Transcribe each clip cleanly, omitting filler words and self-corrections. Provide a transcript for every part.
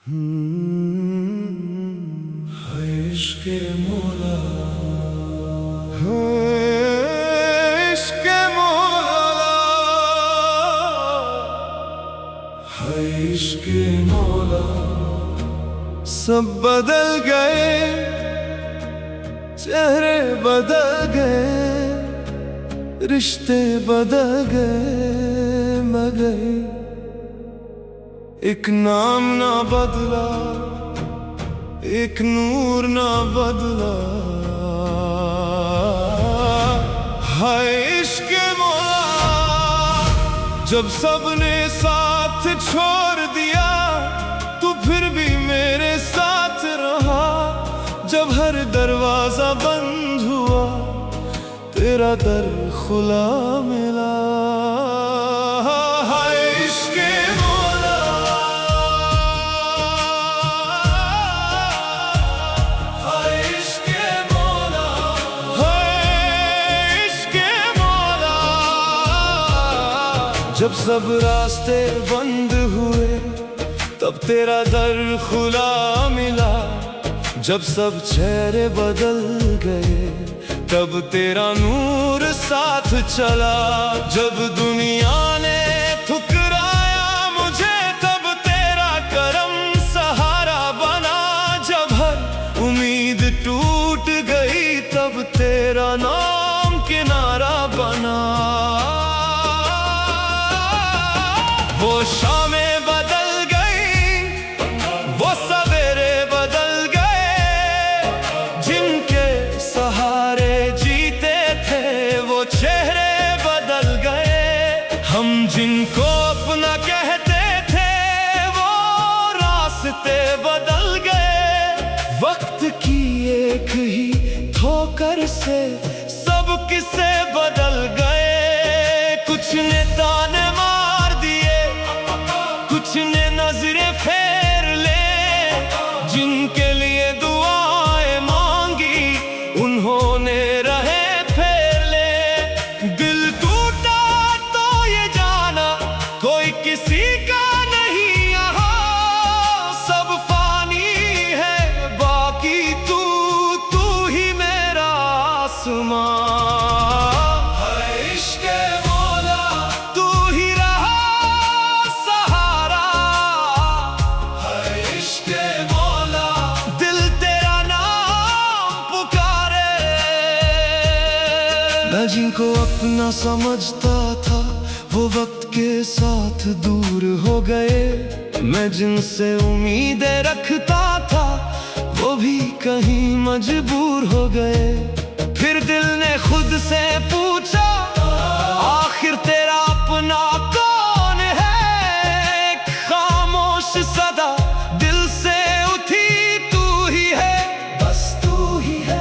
है इश्क़े मौला, है इश्क़े मौला, है इश्क़े मौला। सब बदल गए, चेहरे बदल गए, रिश्ते बदल गए, मगर एक नाम ना बदला, एक नूर ना बदला। हाय इश्क़े मौला, जब सबने साथ छोड़ दिया तू फिर भी मेरे साथ रहा। जब हर दरवाजा बंद हुआ तेरा दर खुला मिला। जब सब रास्ते बंद हुए तब तेरा दर खुला मिला। जब सब चेहरे बदल गए तब तेरा नूर साथ चला। जब दुनिया ने ठुकराया मुझे तब तेरा करम सहारा बना। जब हर उम्मीद टूट गई तब तेरा नाम किनारा बना। वो शामें बदल गई, वो सवेरे बदल गए, जिनके सहारे जीते थे वो चेहरे बदल गए। हम जिनको अपना कहते थे वो रास्ते बदल गए। वक्त की एक ही ठोकर से सब किस्से बदल गए। कुछ ने ताने मार दिए, कुछ ने नजरें फेर ले, जिनके लिए दुआएं मांगी उन्होंने रहे फेर ले। दिल टूटा तो ये जाना कोई किसी का नहीं यहाँ। सब फानी है बाकी तू, तू ही मेरा आसमां। मैं जिनको अपना समझता था वो वक्त के साथ दूर हो गए। मैं जिनसे उम्मीदें रखता था वो भी कहीं मजबूर हो गए। फिर दिल ने खुद से पूछा आखिर तेरा अपना कौन है। एक खामोश सदा दिल से उठी, तू ही है, बस तू ही है।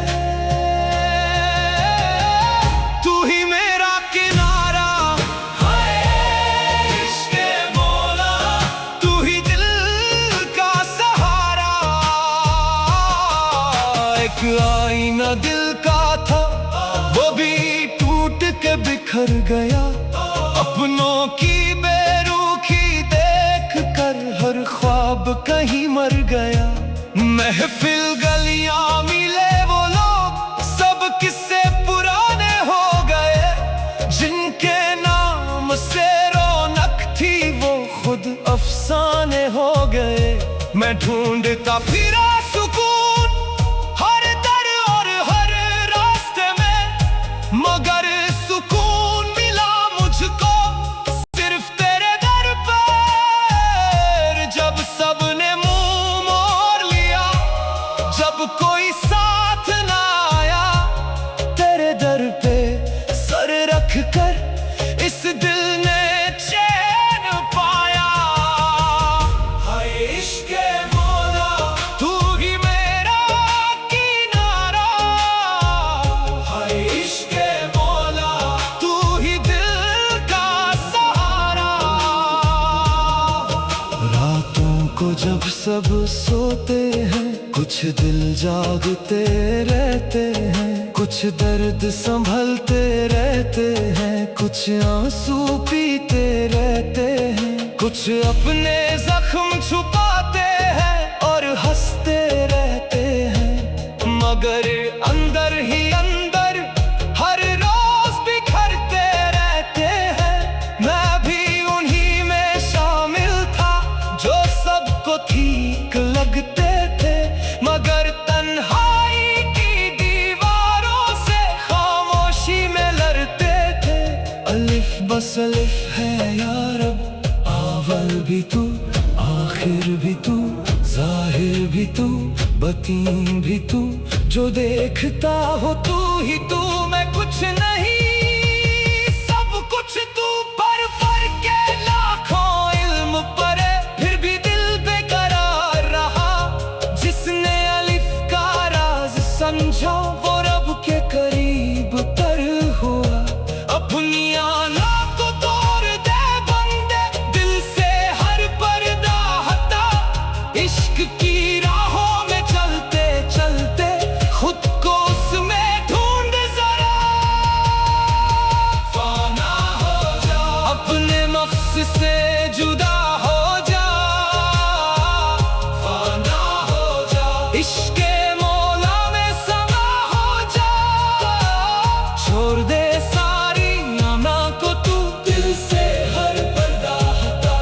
आईना दिल का था वो भी टूट के बिखर गया। अपनों की बेरुखी देख कर हर ख्वाब कहीं मर गया। महफिल गलियां मिले वो लोग सब किस्से पुराने हो गए। जिनके नाम से रौनक थी वो खुद अफसाने हो गए। मैं ढूंढता फिरा सुकून हर दर और हर रास्ते में, मगर सुकून मिला मुझको सिर्फ तेरे दर पर। जब सबने मुंह मोड़ लिया, जब कोई साथ ना आया, तेरे दर पे सर रख कर इस दिल ने चैन पाया। हाय इश्क़े मौला, तू ही मेरा किनारा। हाय इश्क़े मौला, तू ही दिल का सहारा। रातों को जब सब सोते हैं कुछ दिल जागते रहते हैं। कुछ दर्द संभलते रहते हैं, कुछ आंसू पीते रहते हैं। कुछ अपने जख्म छुपाते हैं, सबको ठीक लगते थे, मगर तन्हाई की दीवारों से खामोशी में लड़ते थे। अलिफ बस अलिफ है या रब, अव्वल भी तू, आखिर भी तू, जाहिर भी तू, बतीन भी तू, जो देखता हो तू ही तू। मैं कुछ नहीं, सब कुछ तू, पर के लाखों इल्म परे, फिर भी दिल बेकरार रहा। जिसने अलिफ का राज समझा, वो रब के करीब तर हुआ। अपनी आना को तोड़ दे बंदे, दिल से हर पर्दा हटा। इश्क की राहों में चलते चलते खुद को उसमें ढूंढ जरा। फाना हो जा, अपने नफ्स से जुदा हो जा। फाना हो जा, इश्क़ मौला में समा हो जा। छोड़ दे सारी आना को तू, दिल से हर पर्दा हटा।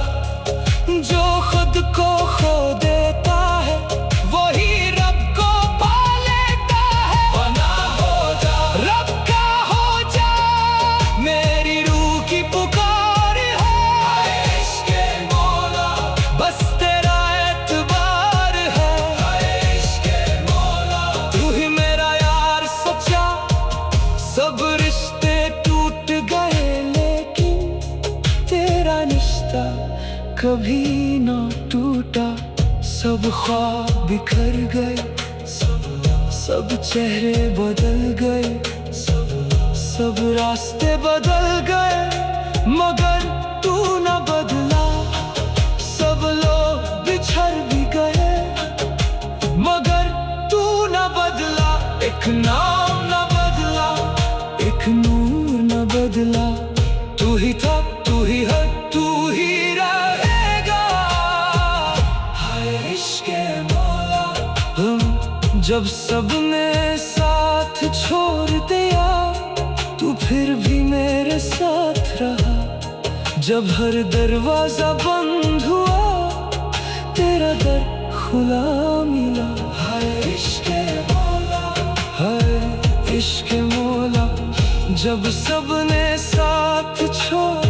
जो खुद को खो देता है, वही रब को पा लेता है। फना हो जा, रब का हो जा, मेरी रूह की पुकार है। हाय इश्क़े मौला, बस तेरा एतबार है। हाय इश्क़े मौला, तू ही मेरा यार सच्चा। सब रिश्ते टूट गए, लेकिन तेरा रिश्ता कभी ना टूटा। सब ख्वाब बिखर गए, सब चेहरे बदल गए, सब रास्ते बदल गए, मगर तू न बदला। सब लोग बिछड़ भी गए, मगर तू न बदला। एक नाम न बदला, एक नूर न बदला। तू ही था, तू ही है, तू ही रहेगा। हाय इश्क़े मौला, जब सबने साथ छोड़ दिया, तू फिर भी मेरे साथ रहा। जब हर दरवाजा बंद हुआ, तेरा दर खुला मिला। हाय इश्क़े मौला, हाय इश्क़े मौला, जब सबने साथ छोड़